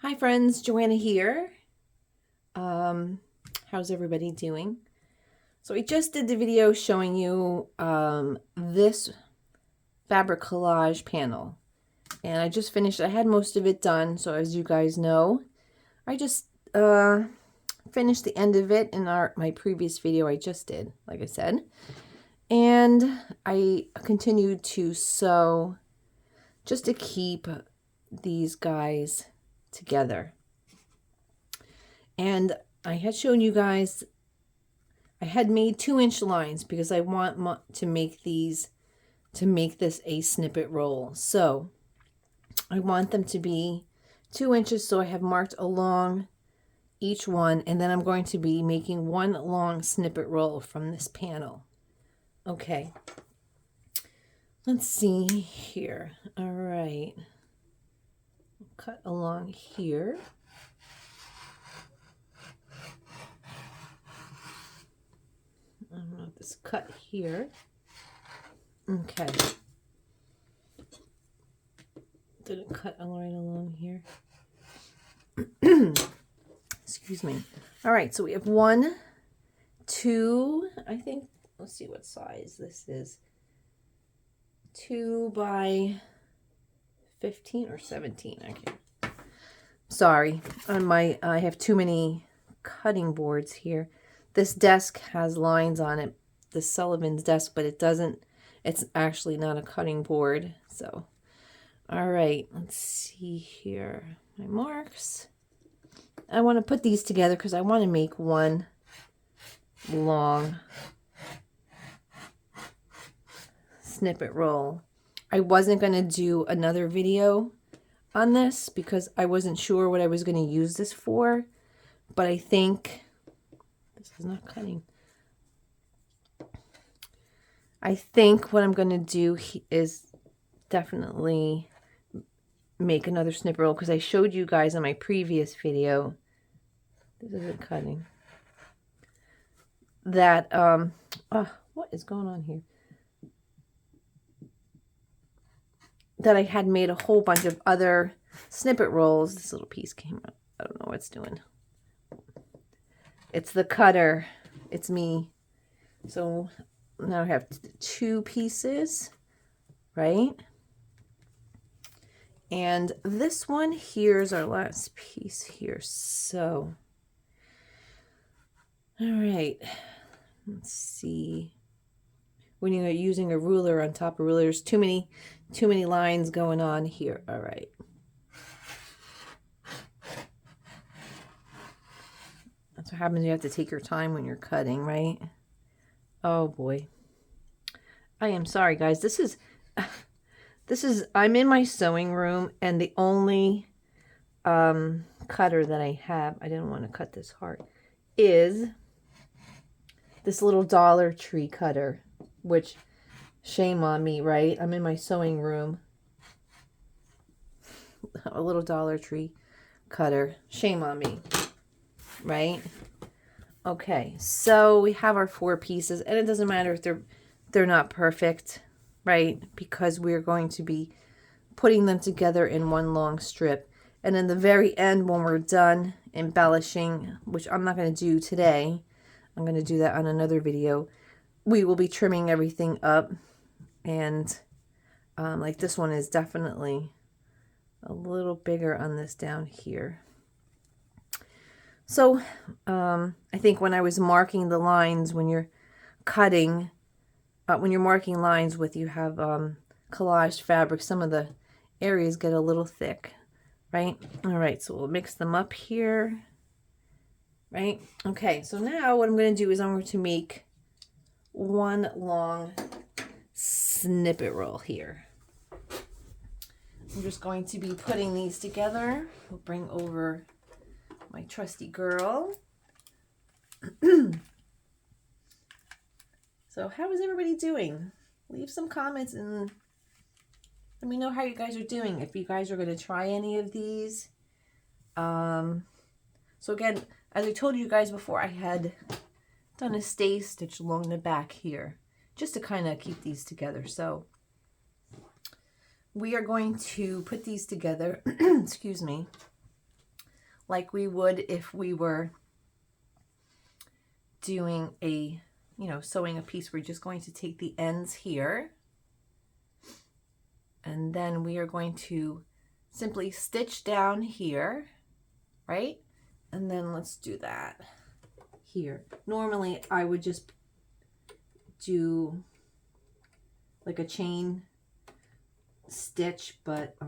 Hi friends, Joanna here. How's everybody doing? So I just did the video showing you this fabric collage panel. And I just finished, I had most of it done, so as you guys know, I just finished the end of it in my previous video I just did, like I said. And I continued to sew just to keep these guys together. And I had shown you guys, I had made 2-inch lines because I want to make this a snippet roll. So I want them to be 2 inches, so I have marked along each one, and then I'm going to be making one long snippet roll from this panel. Okay, let's see here. All right, cut along here. I don't know, this cut here. Okay. Didn't cut right along here. Excuse me. All right, so we have 1, 2, I think, let's see what size this is. 2 by 15 or 17. Okay. Sorry, I have too many cutting boards here. This desk has lines on it, the Sullivan's desk, but it's actually not a cutting board. So, all right, let's see here. My marks. I want to put these together because I want to make one long snippet roll. I wasn't going to do another video on this because I wasn't sure what I was going to use this for, but I think this is not cutting. I think what I'm going to do is definitely make another snippet roll because I showed you guys in my previous video, this isn't cutting, that, what is going on here? That I had made a whole bunch of other snippet rolls. This little piece came out. I don't know what it's doing. It's the cutter. It's me. So now I have 2 pieces, right? And this one here is our last piece here. So, all right, let's see. When you're using a ruler on top of a ruler, there's too many lines going on here. All right. That's what happens. You have to take your time when you're cutting, right? Oh boy. I am sorry, guys. This is I'm in my sewing room, and the only cutter that I have, I didn't want to cut this hard, is this little Dollar Tree cutter, which, shame on me, right? I'm in my sewing room. A little Dollar Tree cutter. Shame on me, right? Okay, so we have our 4 pieces, and it doesn't matter if they're not perfect, right? Because we're going to be putting them together in one long strip. And in the very end, when we're done embellishing, which I'm not going to do today, I'm going to do that on another video, we will be trimming everything up. And like this one is definitely a little bigger on this down here. So I think when I was marking the lines, when you're cutting, when you're marking lines with, you have collaged fabric, some of the areas get a little thick, right? All right, so we'll mix them up here, right? Okay, so now what I'm going to do is I'm going to make one long snippet roll here. I'm just going to be putting these together. We'll bring over my trusty girl. So how is everybody doing? Leave some comments and let me know how you guys are doing. If you guys are going to try any of these. So again, as I told you guys before, I had done a stay stitch along the back here just to kind of keep these together. So we are going to put these together, excuse me, like we would if we were doing a, you know, sewing a piece. We're just going to take the ends here, and then we are going to simply stitch down here, right? And then let's do that here. Normally I would just do like a chain stitch, but I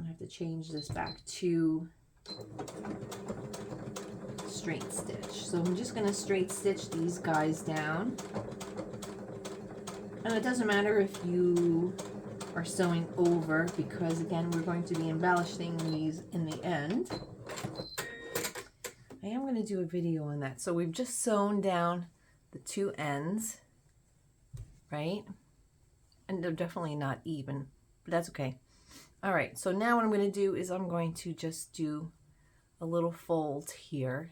have to change this back to straight stitch. So I'm just going to straight stitch these guys down. And it doesn't matter if you are sewing over, because again, we're going to be embellishing these in the end. I am going to do a video on that. So we've just sewn down the two ends, right? And they're definitely not even, but that's okay. All right, so now what I'm going to do is I'm going to just do a little fold here,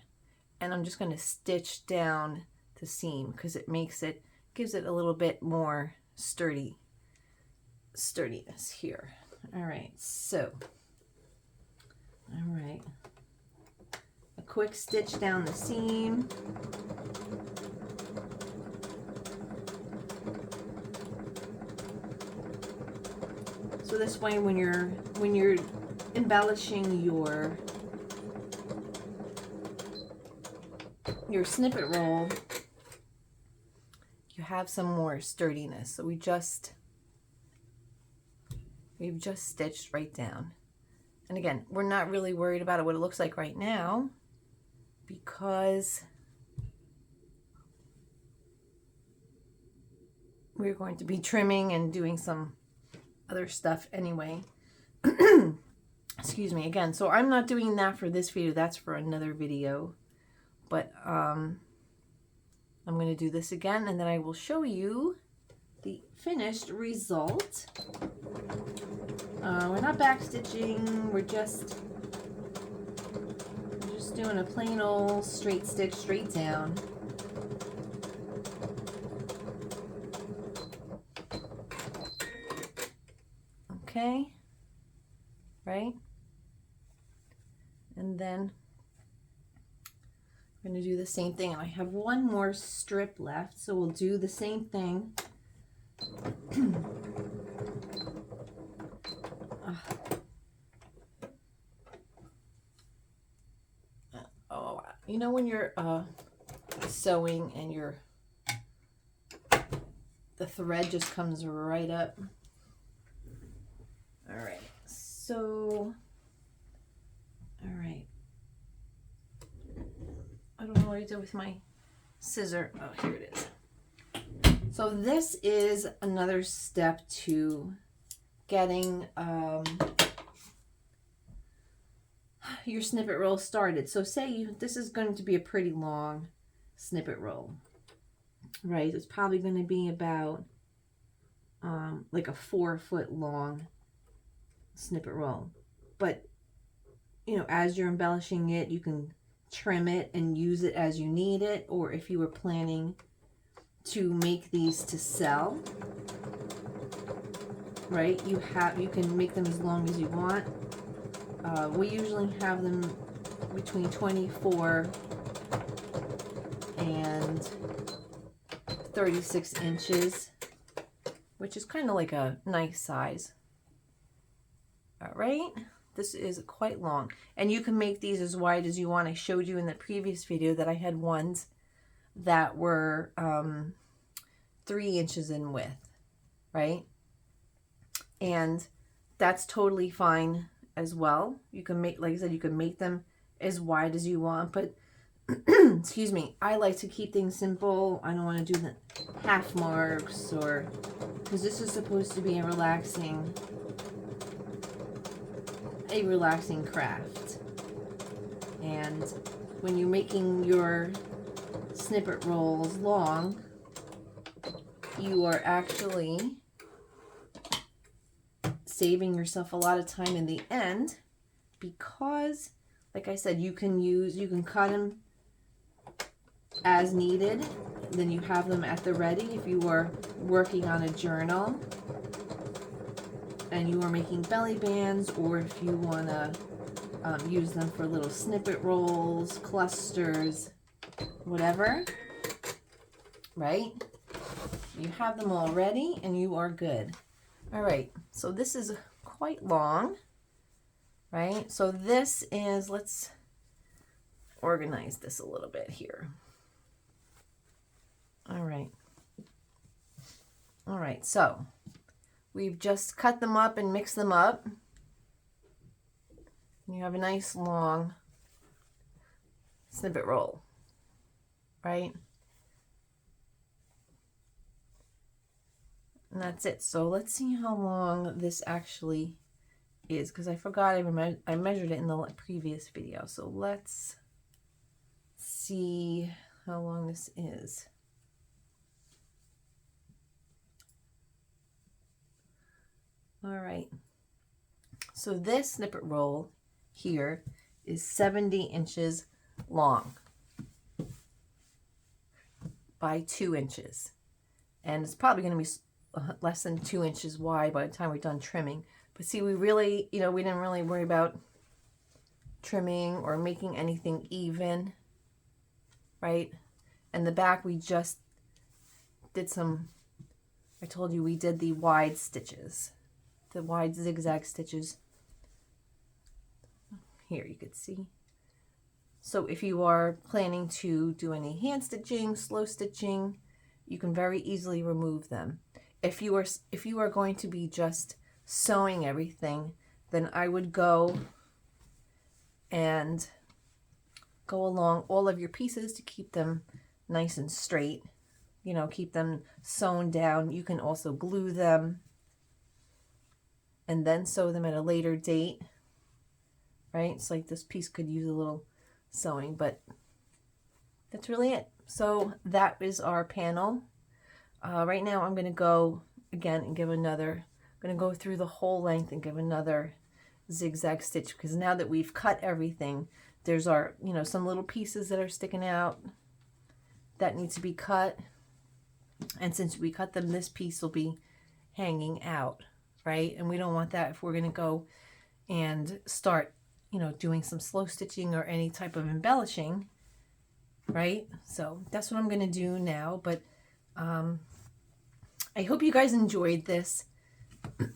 and I'm just going to stitch down the seam because it gives it a little bit more sturdiness here. All right, so, all right, a quick stitch down the seam. So this way, when you're embellishing your snippet roll, you have some more sturdiness. So we've just stitched right down. And again, we're not really worried about what it looks like right now, because we're going to be trimming and doing some other stuff anyway. Excuse me again. So I'm not doing that for this video. That's for another video. But I'm going to do this again, and then I will show you the finished result. We're not back stitching. We're just doing a plain old straight stitch straight down. Okay, right? And then I'm going to do the same thing. I have one more strip left, so we'll do the same thing. Oh, you know when you're sewing and the thread just comes right up. All right, so, all right. I don't know what I did with my scissor. Oh, here it is. So this is another step to getting your snippet roll started. So say this is going to be a pretty long snippet roll, right? It's probably going to be about like a 4-foot long snippet roll. But, you know, as you're embellishing it, you can trim it and use it as you need it, or if you were planning to make these to sell, right, you can make them as long as you want. We usually have them between 24 and 36 inches, which is kind of like a nice size. All right, this is quite long, and you can make these as wide as you want. I showed you in the previous video that I had ones that were 3 inches in width, right? And that's totally fine as well. You can make, like I said, you can make them as wide as you want, but excuse me, I like to keep things simple. I don't want to do the half marks, or because this is supposed to be a relaxing craft. And when you're making your snippet rolls long, you are actually saving yourself a lot of time in the end, because like I said, you can cut them as needed. Then you have them at the ready if you are working on a journal. and you are making belly bands, or if you want to use them for little snippet rolls, clusters, whatever, right? You have them all ready and you are good. All right, so this is quite long, right? So this is, let's organize this a little bit here. All right, so we've just cut them up and mixed them up. You have a nice long snippet roll, right? And that's it. So let's see how long this actually is, because I forgot I measured it in the previous video. So let's see how long this is. All right. So this snippet roll here is 70 inches long by 2 inches. And it's probably going to be less than 2 inches wide by the time we're done trimming. But see, we really, we didn't really worry about trimming or making anything even, right? And the back, we just did some, I told you we did the wide stitches, the wide zigzag stitches. Here you could see. So if you are planning to do any hand stitching, slow stitching, you can very easily remove them. If you are going to be just sewing everything, then I would go and go along all of your pieces to keep them nice and straight. Keep them sewn down. You can also glue them and then sew them at a later date, right? It's like this piece could use a little sewing, but that's really it. So that is our panel. Right now I'm going to go again and give another, I'm going to go through the whole length and give another zigzag stitch, because now that we've cut everything, there's our, some little pieces that are sticking out that need to be cut. And since we cut them, this piece will be hanging out, right? And we don't want that if we're going to go and start, doing some slow stitching or any type of embellishing, right? So that's what I'm going to do now. But I hope you guys enjoyed this.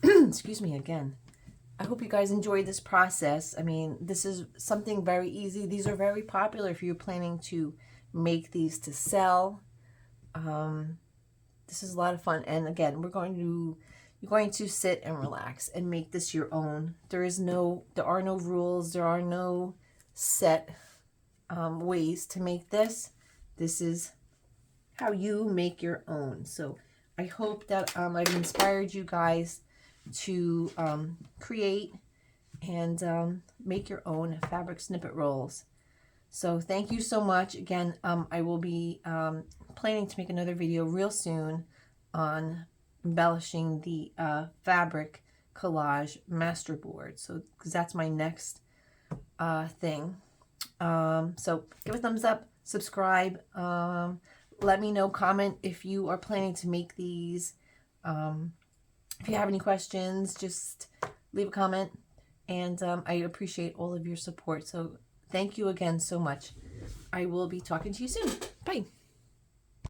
Excuse me again. I hope you guys enjoyed this process. I mean, this is something very easy. These are very popular if you're planning to make these to sell. This is a lot of fun. And again, you're going to sit and relax and make this your own. There are no rules. There are no set ways to make this. This is how you make your own. So I hope that I've inspired you guys to create and make your own fabric snippet rolls. So thank you so much. Again, I will be planning to make another video real soon on embellishing the fabric collage masterboard. So, because that's my next thing. So give a thumbs up, subscribe. Let me know, comment if you are planning to make these. If you have any questions, just leave a comment. And I appreciate all of your support. So thank you again so much. I will be talking to you soon. Bye.